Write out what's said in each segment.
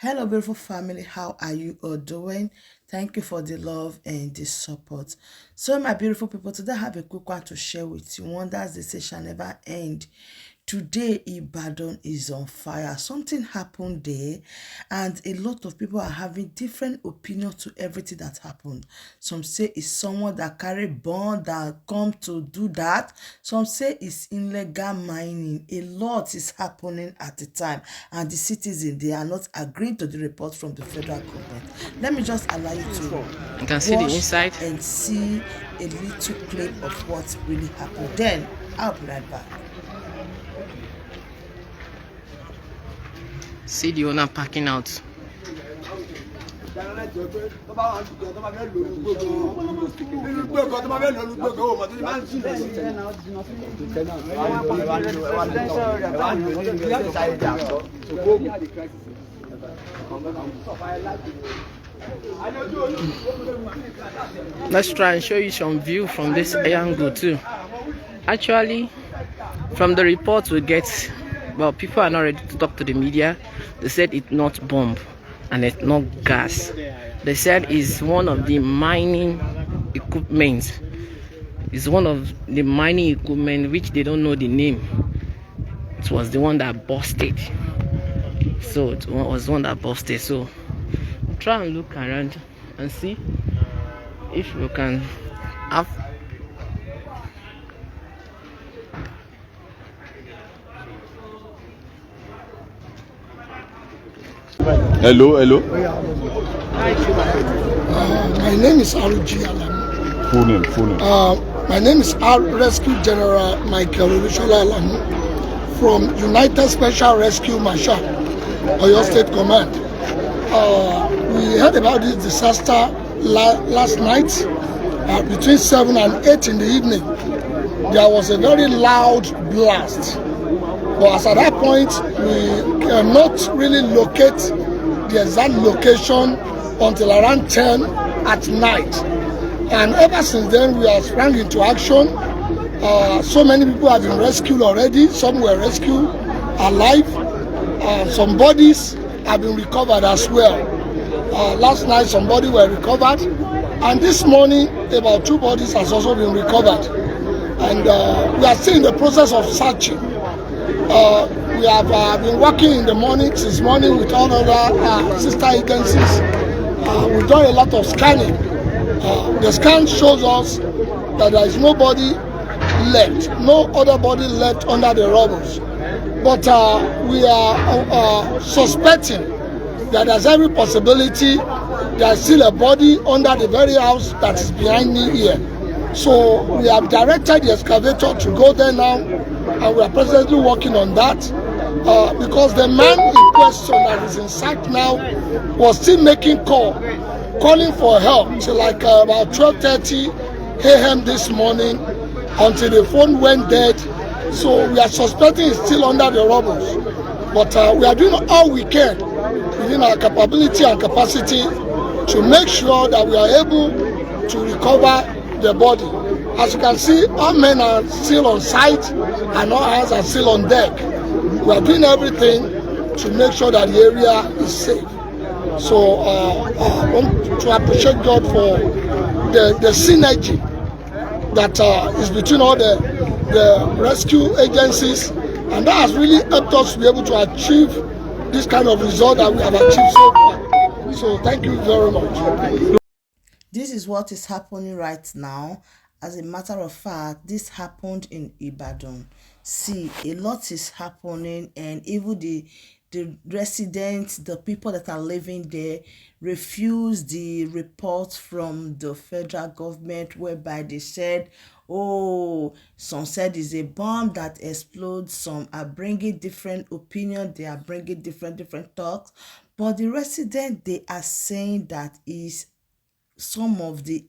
Hello, beautiful family. How are you all doing? Thank you for the love and the support. So, my beautiful people, today I have a quick one to share with you. Wonders they say shall never end. Today, Ibaden is on fire. Something happened there, and a lot of people are having different opinions to everything that happened. Some say it's someone that carry bomb that come to do that. Some say it's illegal mining. A lot is happening at the time, and the citizens they are not agreeing to the report from the federal government. Let me just allow you to You can see the watch inside. and see a little clip of what really happened. Then I'll be right back. See the owner packing out. Let's try and show you some view from this angle too. Actually, from the reports we get, well, people are not ready to talk to the media. They said it's not bomb and it's not gas. They said it's one of the mining equipment. It's one of the mining equipment which they don't know the name. It was the one that busted. So it was the one that busted. So try and look around and see if we can have. Hello. My name is Aruji Alamu. Full name. My name is Rescue General Michael Olushola Alamu from United Special Rescue Marshal, Oyo State Command. We heard about this disaster last night between 7 and 8 in the evening. There was a very loud blast. But as at that point, we cannot really locate the exact location until around 10 at night. And ever since then, we have sprang into action. So many people have been rescued already. Some were rescued alive. Some bodies have been recovered as well. Last night, some bodies were recovered. And this morning, about 2 bodies has also been recovered. And we are still in the process of searching. We have been working in the morning, since morning, with all other sister agencies. We've done a lot of scanning. The scan shows us that there is nobody left, no other body left under the rubble. But we are suspecting that there's every possibility there's still a body under the very house that is behind me here. So we have directed the excavator to go there now, and we are presently working on that because the man in question that is in sight now was still making calling for help till like about 12:30 a.m. this morning until the phone went dead. So we are suspecting it's still under the rubble. But we are doing all we can within our capability and capacity to make sure that we are able to recover the body. As you can see, all men are still on site and all hands are still on deck. We are doing everything to make sure that the area is safe. So I want to appreciate God for the synergy that is between all the rescue agencies, and that has really helped us to be able to achieve this kind of result that we have achieved so far. So thank you very much. This is what is happening right now. As a matter of fact, this happened in Ibaden. See, a lot is happening, and even the residents, the people that are living there, refuse the report from the federal government, whereby they said, oh, some said it's a bomb that explodes. Some are bringing different opinions. They are bringing different talks. But the residents, they are saying that is some of the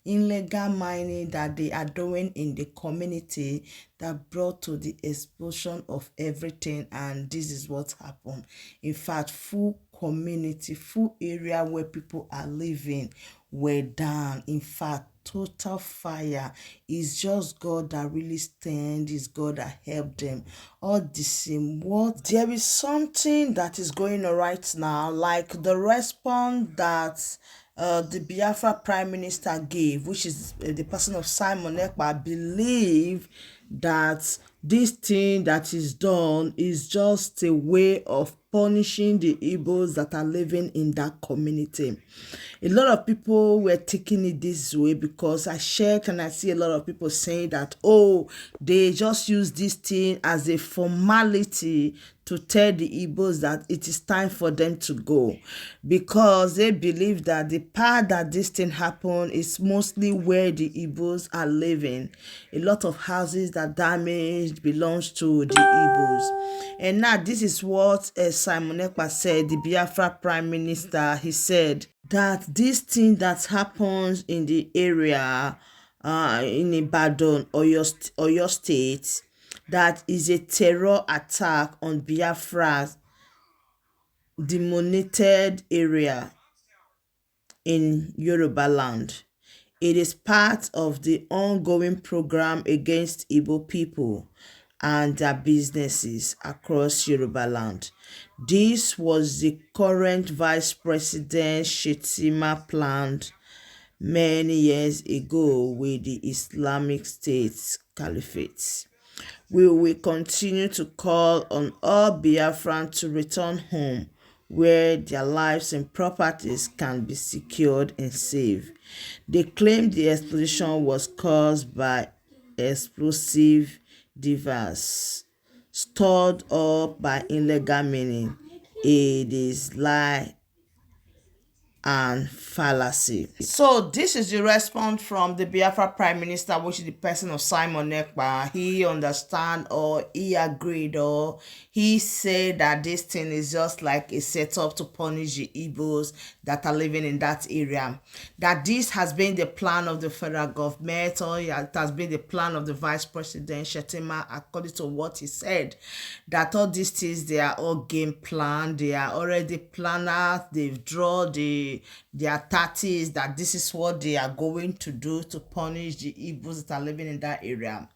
illegal mining that they are doing in the community that brought to the explosion of everything. And this is what happened. In fact, full community, full area where people are living were down. In fact, total fire. Is just God that really stand. Is God that helped them. All the same, what there is something that is going on right now, like the response that the Biafra Prime Minister gave, which is the person of Simon Ekpa, believe that this thing that is done is just a way of punishing the Igbos that are living in that community. A lot of people were taking it this way because I check and I see a lot of people saying that, oh, they just use this thing as a formality to tell the Igbos that it is time for them to go, because they believe that the part that this thing happened is mostly where the Igbos are living. A lot of houses that damaged belongs to the Igbos. And now this is what Simon Ekpa said, the Biafra Prime Minister. He said that this thing that happens in the area in Ibaden, Oyo State, that is a terror attack on Biafra's demonized area in Yoruba land. It is part of the ongoing program against Igbo people and their businesses across Yoruba land. This was the current Vice President Shettima planned many years ago with the Islamic State Caliphate. We will continue to call on all Biafrans to return home where their lives and properties can be secured and safe. They claim the explosion was caused by explosive devices stored up by illegal mining. It is lie and fallacy. So this is the response from the Biafra Prime Minister, which is the person of Simon Ekpa. He understand, or he agreed, or he said that this thing is just like a setup to punish the Igbos that are living in that area. That this has been the plan of the federal government, or it has been the plan of the Vice President Shettima, according to what he said. That all these things, they are all game plan. They are already planned out. They've drawn their tactics, that this is what they are going to do to punish the Igbos that are living in that area.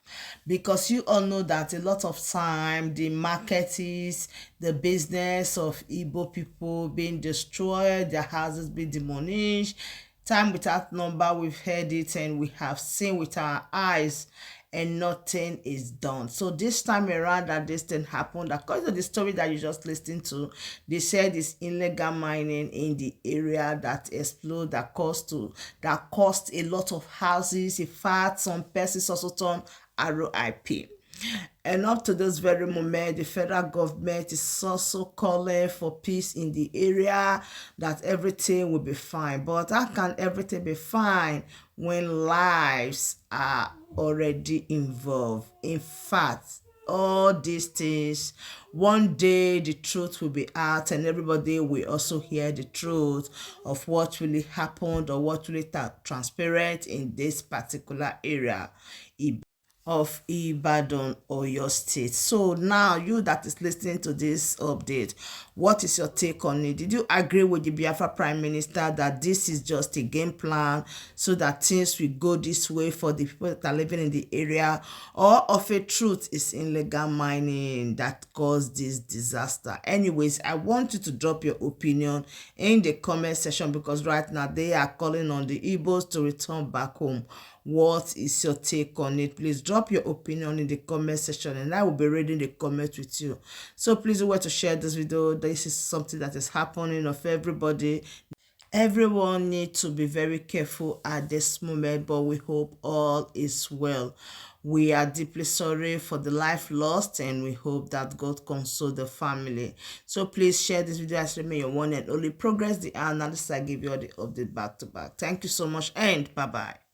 Because you all know that a lot of time the market is the business of Igbo people being destroyed, their houses being demolished. Time without number, we've heard it and we have seen with our eyes, and nothing is done. So this time around that this thing happened, according to the story that you just listened to, they said it's illegal mining in the area that exploded, that cost a lot of houses. In fact, some persons also turned RIP. And up to this very moment, the federal government is also calling for peace in the area, that everything will be fine. But how can everything be fine when lives are already involved? In fact, all these things, one day the truth will be out and everybody will also hear the truth of what really happened or what really transparent in this particular area of Ibaden, Oyo State. So now, you that is listening to this update, what is your take on it? Did you agree with the Biafra Prime Minister that this is just a game plan so that things will go this way for the people that are living in the area, or of a truth is illegal mining that caused this disaster? Anyways, I want you to drop your opinion in the comment section, because right now they are calling on the Igbos to return back home. What is your take on it? Please drop your opinion in the comment section and I will be reading the comments with you. So please do to share this video. This is something that is happening of everybody. Everyone needs to be very careful at this moment, but we hope all is well. We are deeply sorry for the life lost and we hope that God console the family. So please share this video as remain your one and only progress the analysis. I give you all the update back to back. Thank you so much and bye-bye.